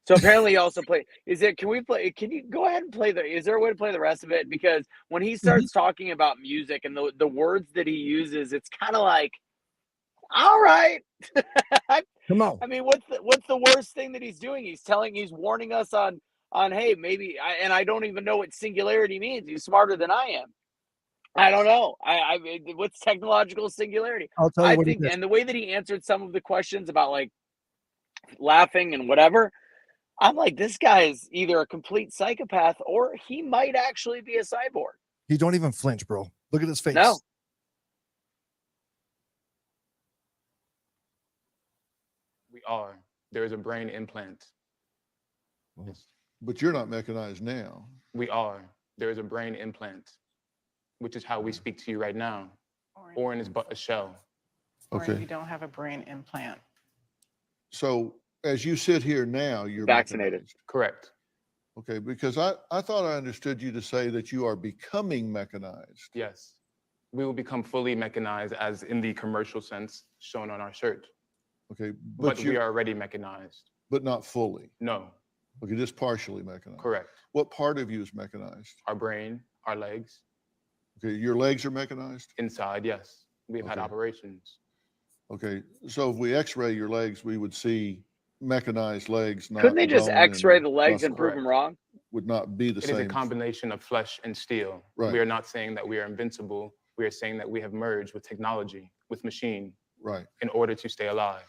So apparently he also played. Can you go ahead and play is there a way to play the rest of it? Because when he starts talking about music and the words that he uses, it's kind of like, all right. Come on. I mean, what's the worst thing that he's doing? He's warning us on hey, maybe I don't even know what singularity means. He's smarter than I am. I don't know. I what's technological singularity? I'll tell you I what think, and the way that he answered some of the questions about like laughing and whatever, I'm like, this guy is either a complete psychopath or he might actually be a cyborg. He don't even flinch, bro. Look at his face. No. We are. There is a brain implant. But you're not mechanized now. We are. There is a brain implant, which is how we speak to you right now. Orin is but a shell. Okay. You don't have a brain implant. So as you sit here now, you're vaccinated. mechanized. Correct. Okay, because I thought I understood you to say that you are becoming mechanized. Yes. We will become fully mechanized, as in the commercial sense shown on our shirt. Okay, But we are already mechanized. but not fully. No. Okay, just partially mechanized. Correct. What part of you is mechanized? Our brain, our legs. Okay, your legs are mechanized? Inside, yes. We've had Okay. operations. Okay, so if we x-ray your legs, we would see mechanized legs. Not Couldn't they just bone X-ray and the legs and muscle. prove them wrong? Would not be the It same. is a combination of flesh and steel. Right. We are not saying that we are invincible. We are saying that we have merged with technology, with machine, Right. in order to stay alive.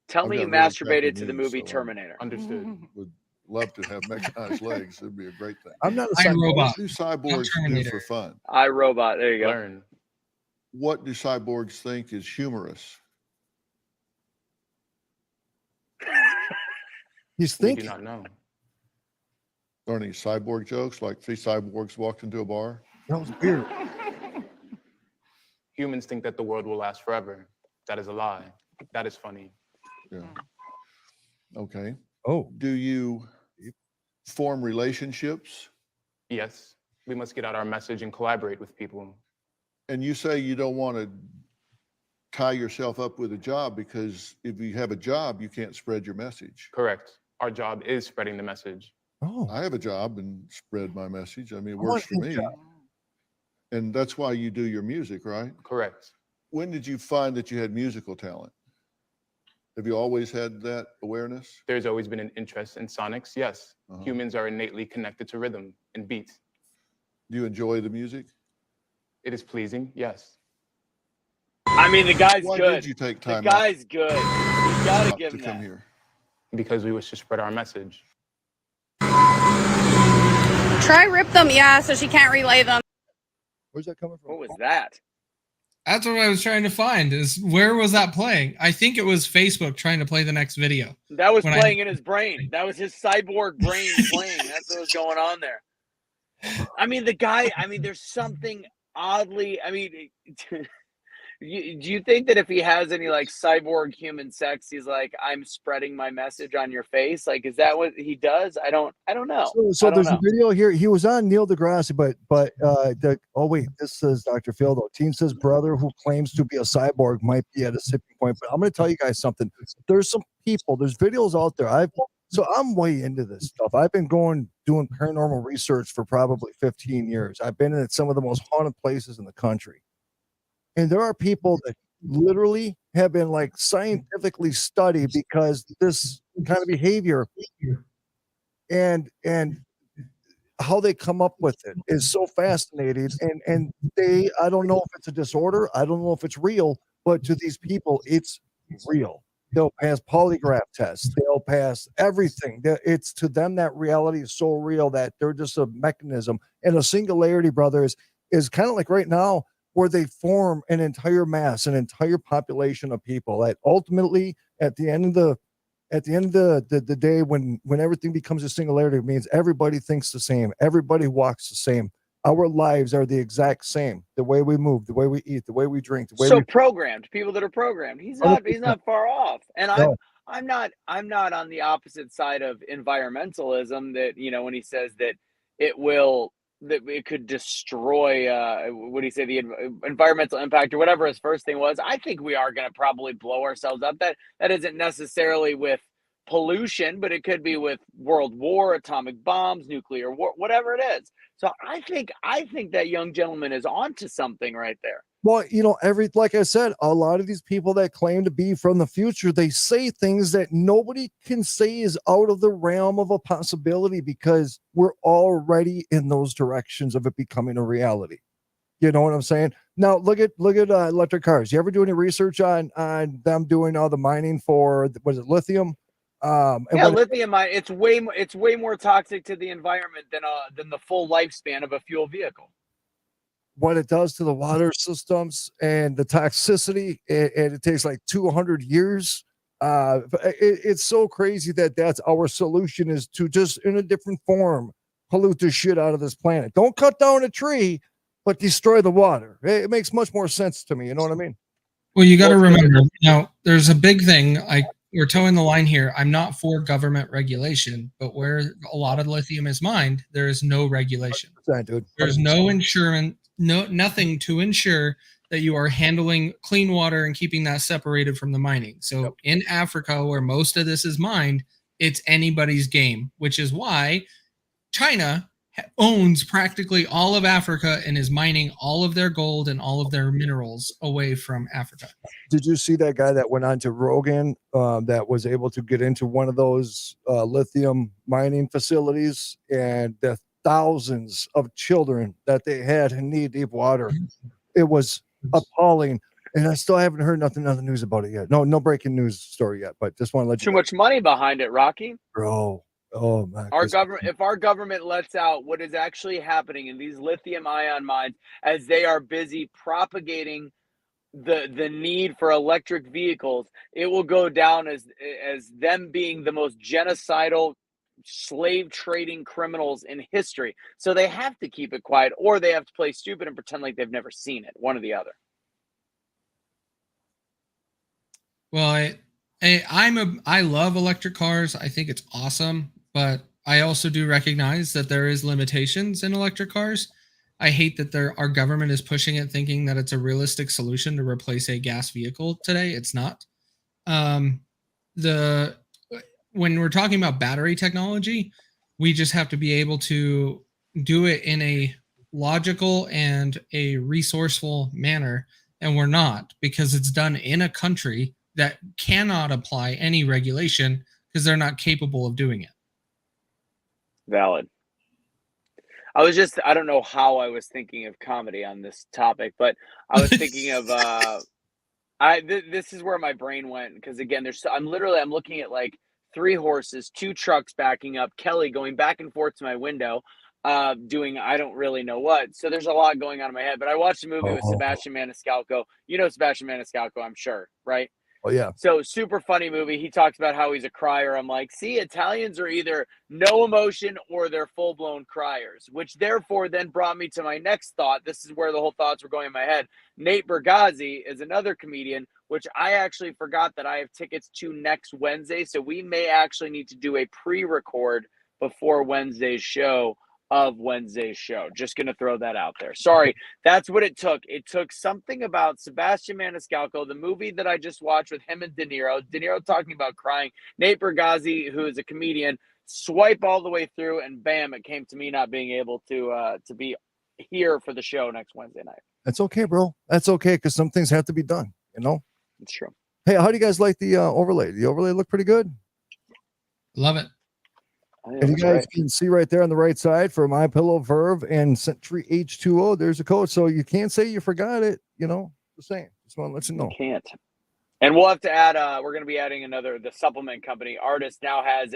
Tell I've me you got really masturbated crappy to the knees, movie so Terminator. Understood. Would love to have mechanized legs. It'd be a great thing. I'm not a I'm cyborg. robot. What do cyborgs do Terminator. for fun? iRobot. There you go. Learn. What do cyborgs think is humorous? He's We do thinking. not know. Are any cyborg jokes like 3 cyborgs walked into a bar? That was weird. Humans think that the world will last forever. That is a lie. That is funny. Yeah. Okay. Oh, Do you form relationships? Yes, we must get out our message and collaborate with people. And you say you don't want to tie yourself up with a job because if you have a job, you can't spread your message. Correct. Our job is spreading the message. oh. I have a job and spread my message. I mean, it I want works for his me. job. And that's why you do your music, right? Correct. When did you find that you had musical talent? Have you always had that awareness? There's always been an interest in sonics. Yes. Uh-huh. Humans are innately connected to rhythm and beat. Do you enjoy the music? It is pleasing. Yes. I mean, the guy's Why good. did you take The time guy's good. You gotta out give to him come that. here? Because we wish to spread our message. Try rip them, yeah, so she can't relay them. Where's that coming from? What was that? That's what I was trying to find, is where was that playing? I think it was Facebook trying to play the next video. That was When playing in his brain. That was his cyborg brain playing. That's what was going on there. I mean, the guy, I mean, there's something oddly, I mean, do you think that if he has any like cyborg human sex, he's like, I'm spreading my message on your face? Like, is that what he does? I don't know. So I don't there's a know. video here. He was on Neil deGrasse, oh wait, this says Dr. Phil though. Teen says brother who claims to be a cyborg might be at a tipping point. But I'm going to tell you guys something. There's some people. There's videos out there. I'm way into this stuff. I've been doing paranormal research for probably 15 years. I've been in some of the most haunted places in the country, and there are people that literally have been like scientifically studied because this kind of behavior and how they come up with it is so fascinating. And they, I don't know if it's a disorder, I don't know if it's real, but to these people it's real. They'll pass polygraph tests, they'll pass everything. It's to them that reality is so real that they're just a mechanism. And a singularity, brother, is kind of like right now where they form an entire mass, an entire population of people that ultimately at the end of the day, when everything becomes a singularity, it means everybody thinks the same, everybody walks the same. Our lives are the exact same. The way we move, the way we eat, the way we drink, the way So we programmed, people that are programmed. He's 100%. not far off. And No. I'm not on the opposite side of environmentalism that, when he says that it will that it could destroy what do you say, the environmental impact or whatever his first thing was. I think we are going to probably blow ourselves up. That isn't necessarily with pollution, but it could be with world war, atomic bombs, nuclear war, whatever it is. So I think that young gentleman is onto something right there. Well, like I said, a lot of these people that claim to be from the future, they say things that nobody can say is out of the realm of a possibility because we're already in those directions of it becoming a reality. You know what I'm saying? Now look at electric cars. You ever do any research on them doing all the mining for, was it lithium? And Yeah, what lithium ion, it's way more toxic to the environment than the full lifespan of a fuel vehicle. it does to the water systems and the toxicity, and it takes like 200 years. It's so crazy that that's our solution, is to just in a different form pollute the shit out of this planet. Don't cut down a tree, but destroy the water. It makes much more sense to me. You know what I mean? Well, you got to remember, there's a big thing. We're towing the line here. I'm not for government regulation, but where a lot of lithium is mined, there is no regulation. Dude. There's no insurance, nothing to ensure that you are handling clean water and keeping that separated from the mining. So in Africa, where most of this is mined, it's anybody's game, which is why China owns practically all of Africa and is mining all of their gold and all of their minerals away from Africa. Did you see that guy that went on to Rogan that was able to get into one of those lithium mining facilities, and the thousands of children that they had in knee-deep water? It was appalling. And I still haven't heard nothing on the news about it yet. No breaking news story yet, but just want to let you know. Too much money behind it, Rocky. Bro. Oh man. If our government lets out what is actually happening in these lithium ion mines as they are busy propagating the need for electric vehicles, it will go down as them being the most genocidal, slave trading criminals in history. So they have to keep it quiet, or they have to play stupid and pretend like they've never seen it. One or the other. Well, I love electric cars. I think it's awesome, but I also do recognize that there is limitations in electric cars. I hate that our government is pushing it, thinking that it's a realistic solution to replace a gas vehicle today. It's not. When we're talking about battery technology, we just have to be able to do it in a logical and a resourceful manner, and we're not, because it's done in a country that cannot apply any regulation because they're not capable of doing it. Valid. I don't know how I was thinking of comedy on this topic, but I was thinking of, this is where my brain went. Because again, I'm looking at like 3 horses, 2 trucks backing up, Kelly going back and forth to my window. doing I don't really know what. So there's a lot going on in my head. But I watched a movie with Sebastian Maniscalco. You know Sebastian Maniscalco, I'm sure, right? Oh yeah. So super funny movie. He talks about how he's a crier. I'm like, see, Italians are either no emotion or they're full blown criers, which therefore then brought me to my next thought. This is where the whole thoughts were going in my head. Nate Bergazzi is another comedian, which I actually forgot that I have tickets to next Wednesday. So we may actually need to do a pre-record before Wednesday's show of Wednesday's show. Just going to throw that out there. Sorry. That's what it took. It took something about Sebastian Maniscalco, the movie that I just watched with him and De Niro talking about crying, Nate Bergazzi, who is a comedian, swipe all the way through, and bam, it came to me not being able to be here for the show next Wednesday night. That's okay, bro. That's okay, because some things have to be done, you know? It's true. Hey, how do you guys like the overlay? The overlay look pretty good? Love it. And you guys can see right there on the right side for My Pillow, Verve, and Century H2O. There's a code, so you can't say you forgot it. You know, the same. Just want to let you know. Can't. And we'll have to add. We're going to be adding the supplement company. Artist now has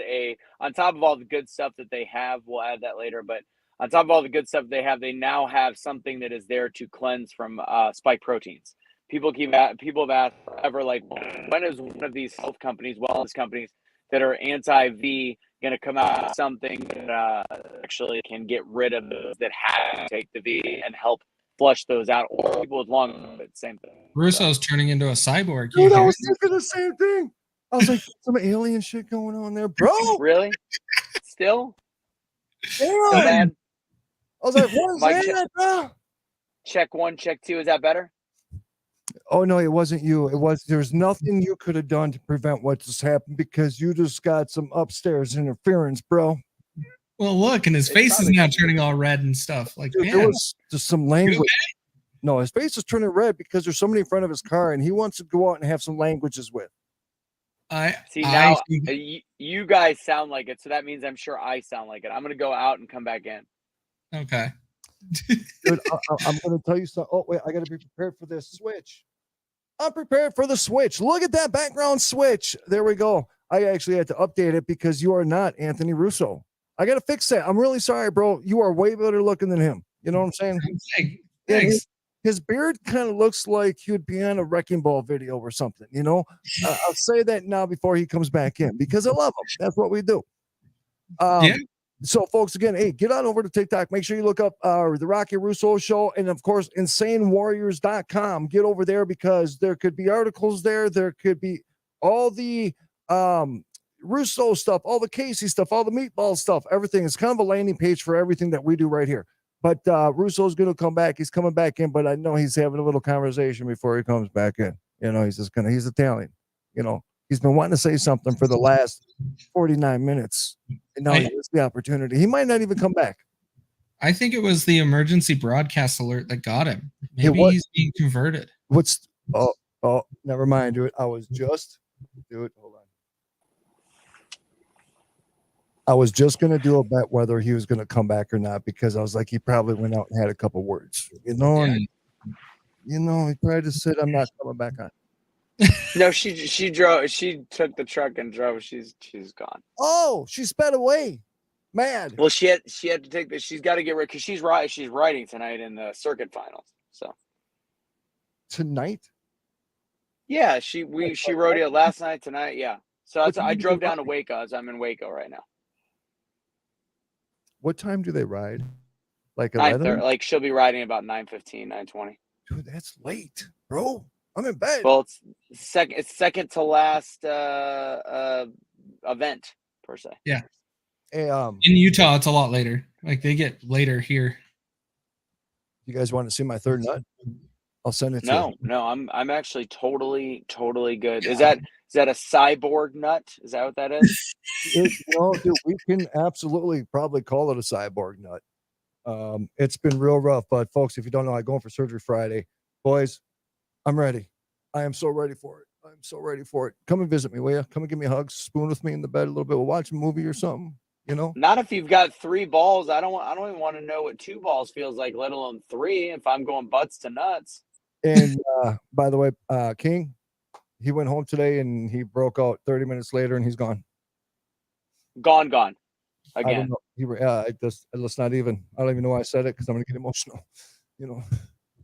on top of all the good stuff that they have. We'll add that later. But on top of all the good stuff they now have something that is there to cleanse from spike proteins. People have asked forever, like, when is one of these health companies, wellness companies that are anti-V going to come out with something that actually can get rid of those that have to take the V and help flush those out, or people with long, same thing. Russo's turning into a cyborg. Dude, I was thinking the same thing. I was like, some alien shit going on there, bro. Really? Still? Damn. Still bad? I was like, what is that, bro? Check 1, check 2. Is that better? Oh no, it wasn't you. There's nothing you could have done to prevent what just happened, because you just got some upstairs interference, bro. Well, look, and his face is now turning all red and stuff. Like, dude, man, there was just some language. No, his face is turning red because there's somebody in front of his car, and he wants to go out and have some languages with. You guys sound like it, so that means I'm sure I sound like it. I'm gonna go out and come back in. Okay. Dude, I'm gonna tell you something. Oh wait, I gotta be prepared for this switch. I'm prepared for the switch. Look at that background switch. There we go. I actually had to update it because you are not Anthony Russo. I gotta fix that. I'm really sorry, bro. You are way better looking than him. You know what I'm saying? Thanks. His beard kind of looks like he would be on a Wrecking Ball video or something, you know? I'll say that now before he comes back in, because I love him. That's what we do. So, folks, again, hey, get on over to TikTok. Make sure you look up the Rocky Russo Show, and, of course, InsaneWarriors.com. Get over there, because there could be articles there. There could be all the Russo stuff, all the Casey stuff, all the meatball stuff, everything. It's kind of a landing page for everything that we do right here. But Russo's going to come back. He's coming back in, but I know he's having a little conversation before he comes back in. You know, he's Italian. You know, he's been wanting to say something for the last 49 minutes. And now he has the opportunity. He might not even come back. I think it was the emergency broadcast alert that got him. Maybe he's being converted. Oh, never mind, dude. Hold on. I was just going to do a bet whether he was going to come back or not, because I was like, he probably went out and had a couple words, you know, and he probably just said, I'm not coming back on. No, she drove. She took the truck and drove. She's gone. Oh, she sped away. Mad. Well, she had to take this. She's got to get rid, because she's riding tonight in the circuit finals. So tonight. Yeah, she rode it last night, tonight. Yeah. So I drove down to Waco. As I'm in Waco right now. What time do they ride? Like 11? Like she'll be riding about 9:15, 9:20. Dude, that's late, bro. I'm in bed. Well, it's second to last event per se. Yeah. Hey, in Utah, it's a lot later. Like they get later here. You guys want to see my third nut? I'll send it to you. No, I'm actually totally good. Yeah. Is that a cyborg nut? Is that what that is? Dude, we can absolutely probably call it a cyborg nut. It's been real rough, but folks, if you don't know, I'm going for surgery Friday. Boys, I'm ready. I am so ready for it. I'm so ready for it. Come and visit me, will you? Come and give me a hug, spoon with me in the bed a little bit. We'll watch a movie or something, you know? Not if you've got 3 balls. I don't even want to know what 2 balls feels like, let alone 3, if I'm going butts to nuts. And by the way, King, he went home today and he broke out 30 minutes later and he's gone. Gone. I don't again. know. Let's not even. I don't even know why I said it because I'm gonna get emotional. You know,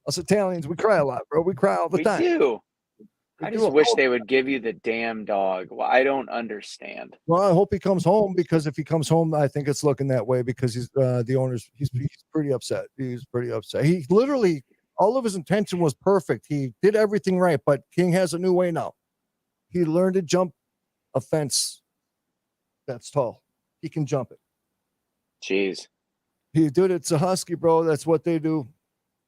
us Italians, we cry a lot, bro. We cry all the We time. do. We I do. just wish they would give you the damn dog. Well, I don't understand. Well, I hope he comes home because if he comes home, I think it's looking that way because he's the owner's. He's pretty upset. He's pretty upset. He literally all of his intention was perfect. He did everything right, but King has a new way now. He learned to jump a fence that's tall. He can jump it. Jeez. He did it. It's a husky, bro. That's what they do.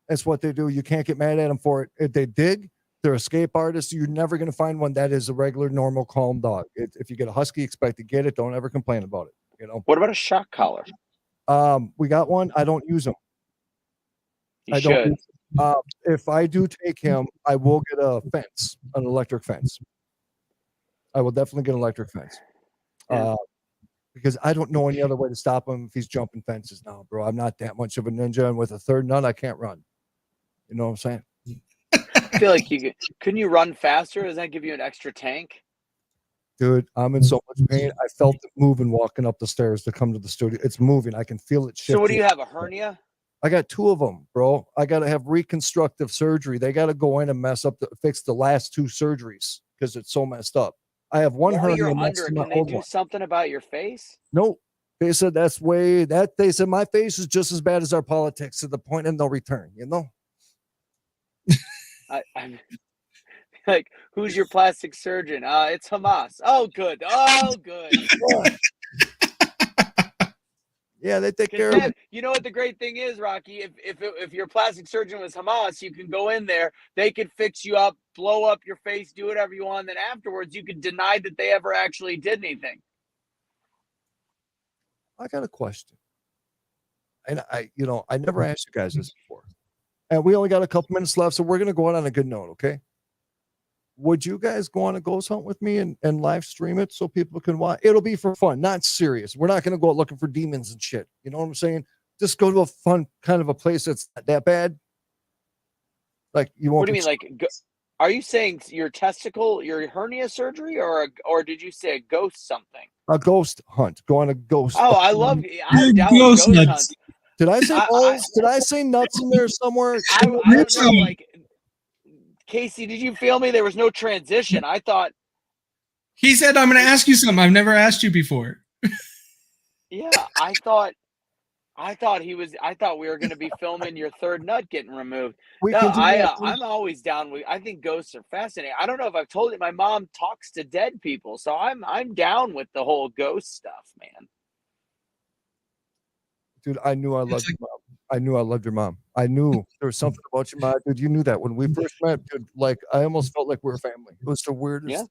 That's what they do. You can't get mad at them for it. If they dig, they're escape artists. You're never going to find one that is a regular, normal, calm dog. If you get a husky, expect to get it. Don't ever complain about it. You know. What about a shock collar? We got one. I don't use them. You I don't. should. If I do take him, I will get a fence, an electric fence. I will definitely get an electric fence. Yeah. Because I don't know any other way to stop him if he's jumping fences now, bro. I'm not that much of a ninja, and with a third nut, I can't run. You know what I'm saying? I feel like couldn't you run faster? Does that give you an extra tank? Dude, I'm in so much pain. I felt it moving walking up the stairs to come to the studio. It's moving. I can feel it shifting. So what do you have? A hernia? I got 2 of them, bro. I got to have reconstructive surgery. They got to go in and fix the last 2 surgeries because it's so messed up. I have one While hernia you're next under, to my can they old do one. something about your face? Nope. They said they said my face is just as bad as our politics to the point of no return, you know? I'm like, who's your plastic surgeon? It's Hamas. Oh, good. Oh, good. Yeah, they take care of Then, it. you know what the great thing is, Rocky? If your plastic surgeon was Hamas, you can go in there, they could fix you up, blow up your face, do whatever you want, and then afterwards you could deny that they ever actually did anything. I got a question. And I never asked you guys this before. And we only got a couple minutes left, so we're gonna go out on a good note, okay? Would you guys go on a ghost hunt with me and live stream it so people can watch? It'll be for fun, not serious. We're not gonna go out looking for demons and shit. You know what I'm saying? Just go to a fun kind of a place that's not that bad. Like you won't. What do you mean? Like, are you saying your hernia surgery, or did you say a ghost something? A ghost hunt? Go on a ghost. Oh, I'm down with Ghost ghost nuts. hunts. Did I say I- balls? Did I say nuts in there somewhere? I don't know. Like, Casey, did you feel me? There was no transition. I thought. He said, "I'm going to ask you something I've never asked you before." Yeah, I thought we were going to be filming your third nut getting removed. We No, can do that. I'm always down with. I think ghosts are fascinating. I don't know if I've told you, my mom talks to dead people, so I'm down with the whole ghost stuff, man. Dude, I knew I loved your mom. I knew I loved your mom. I knew there was something about your mom. Dude, you knew that when we first met. Dude, like I almost felt like we were family. It was the weirdest. Yeah.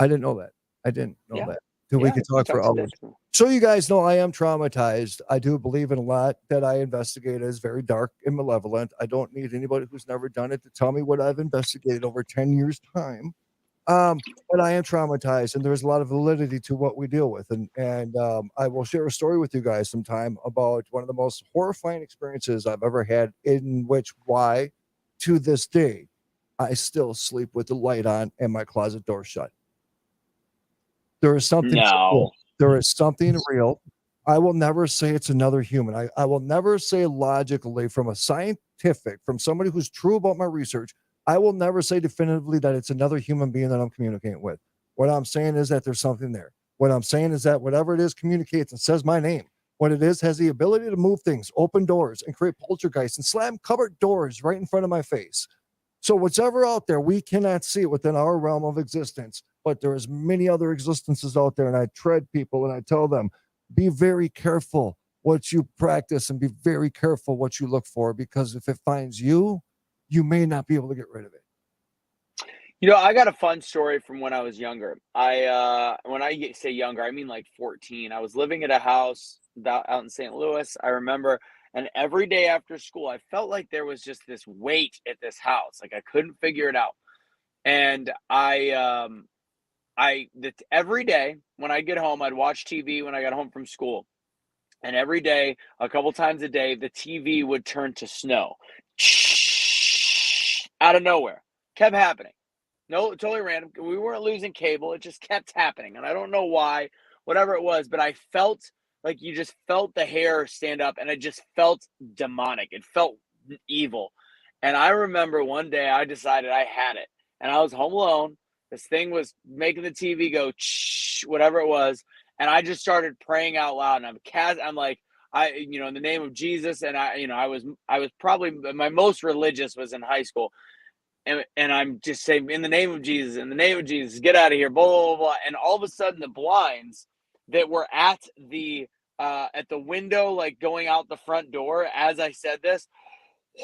I didn't know that. I didn't know Yeah. that. Dude, we could talk for hours. So you guys know I am traumatized. I do believe in a lot that I investigate is very dark and malevolent. I don't need anybody who's never done it to tell me what I've investigated over 10 years' time. But I am traumatized, and there's a lot of validity to what we deal with. And I will share a story with you guys sometime about one of the most horrifying experiences I've ever had, in which why to this day I still sleep with the light on and my closet door shut. There is something real. There is something real. I will never say it's another human. I will never say logically from a scientific, from somebody who's true about my research, I will never say definitively that it's another human being that I'm communicating with. What I'm saying is that there's something there. What I'm saying is that whatever it is communicates and says my name. What it is has the ability to move things, open doors, and create poltergeists and slam cupboard doors right in front of my face. So whatever out there, we cannot see it within our realm of existence, but there is many other existences out there. And I tread people and I tell them, be very careful what you practice and be very careful what you look for, because if it finds you, you may not be able to get rid of it. You know, I got a fun story from when I was younger. When I say younger, I mean like 14. I was living at a house out in St. Louis. I remember, and every day after school, I felt like there was just this weight at this house. Like I couldn't figure it out. And every day when I get home, I'd watch TV when I got home from school. And every day, a couple times a day, the TV would turn to snow. Out of nowhere. Kept happening. No, totally random. We weren't losing cable. It just kept happening. And I don't know why. whatever it was, but I felt like you just felt the hair stand up and it just felt demonic. It felt evil. And I remember one day I decided I had it and I was home alone. This thing was making the TV go, whatever it was. And I just started praying out loud. And I'm like, in the name of Jesus. And I was probably my most religious was in high school. And I'm just saying, in the name of Jesus, get out of here, blah, blah, blah. And all of a sudden the blinds that were at the window, like going out the front door, as I said this,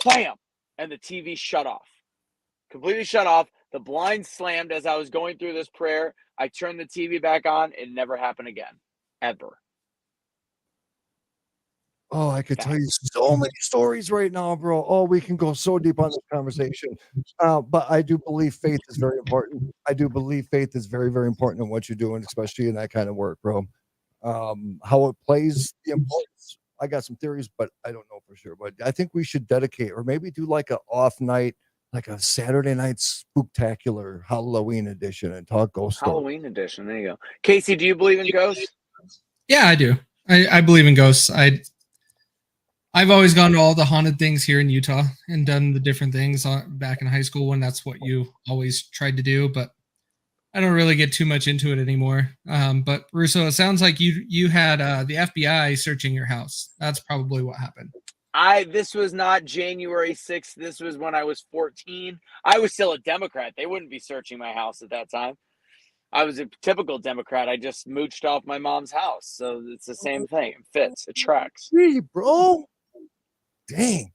wham, and the TV shut off, completely shut off. The blinds slammed as I was going through this prayer. I turned the TV back on. It never happened again, ever. Oh, I could tell you so many stories right now, bro. Oh, we can go so deep on this conversation. But I do believe faith is very important. I do believe faith is very, very important in what you're doing, especially in that kind of work, bro. How it plays the importance. I got some theories, but I don't know for sure. But I think we should dedicate or maybe do like an off night, like a Saturday night spooktacular Halloween edition and talk ghost stories. Halloween edition. There you go. Casey, do you believe in ghosts? Yeah, I do. I believe in ghosts. I've always gone to all the haunted things here in Utah and done the different things back in high school when that's what you always tried to do, but I don't really get too much into it anymore. But Russo, it sounds like you had the FBI searching your house. That's probably what happened. This was not January 6th. This was when I was 14. I was still a Democrat. They wouldn't be searching my house at that time. I was a typical Democrat. I just mooched off my mom's house. So it's the same thing. It fits. It tracks. Hey, bro. Dang.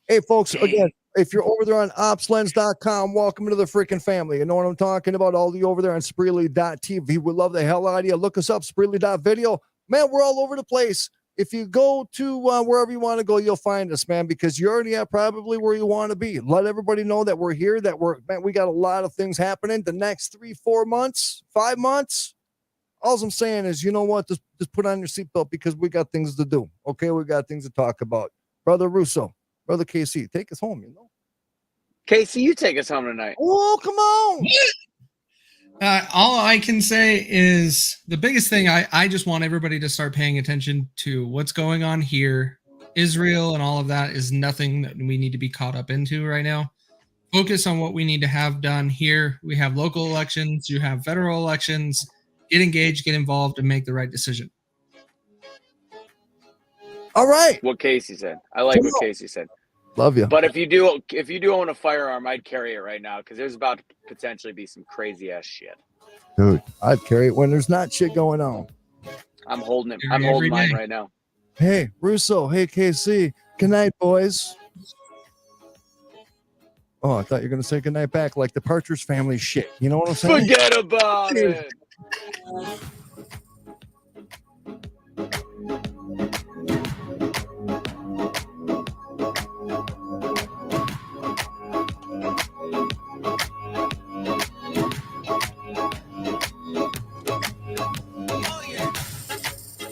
Hey, folks, again, if you're over there on opslens.com, welcome to the freaking family. You know what I'm talking about? All you over there on Spreely.tv. We love the hell out of you. Look us up, Spreely.video. Man, we're all over the place. If you go to wherever you want to go, you'll find us, man, because you're already at probably where you want to be. Let everybody know that we're here, we got a lot of things happening the next 3-4 months, 5 months. All I'm saying is, you know what? Just put on your seatbelt because we got things to do. Okay, we got things to talk about. Brother Russo, Brother KC, take us home, Casey, you take us home tonight. Oh, come on. All I can say is the biggest thing, I just want everybody to start paying attention to what's going on here. Israel and all of that is nothing that we need to be caught up into right now. Focus on what we need to have done here. We have local elections. You have federal elections. Get engaged, get involved, and make the right decision. All right. What Casey said. I like what Casey said. Love you. But if you do own a firearm, I'd carry it right now because there's about to potentially be some crazy ass shit. Dude, I'd carry it when there's not shit going on. I'm holding it. I'm holding mine right now. Hey, Russo. Hey, KC. Good night, boys. Oh, I thought you were going to say good night back like the Partridge Family shit. You know what I'm saying? Forget about it.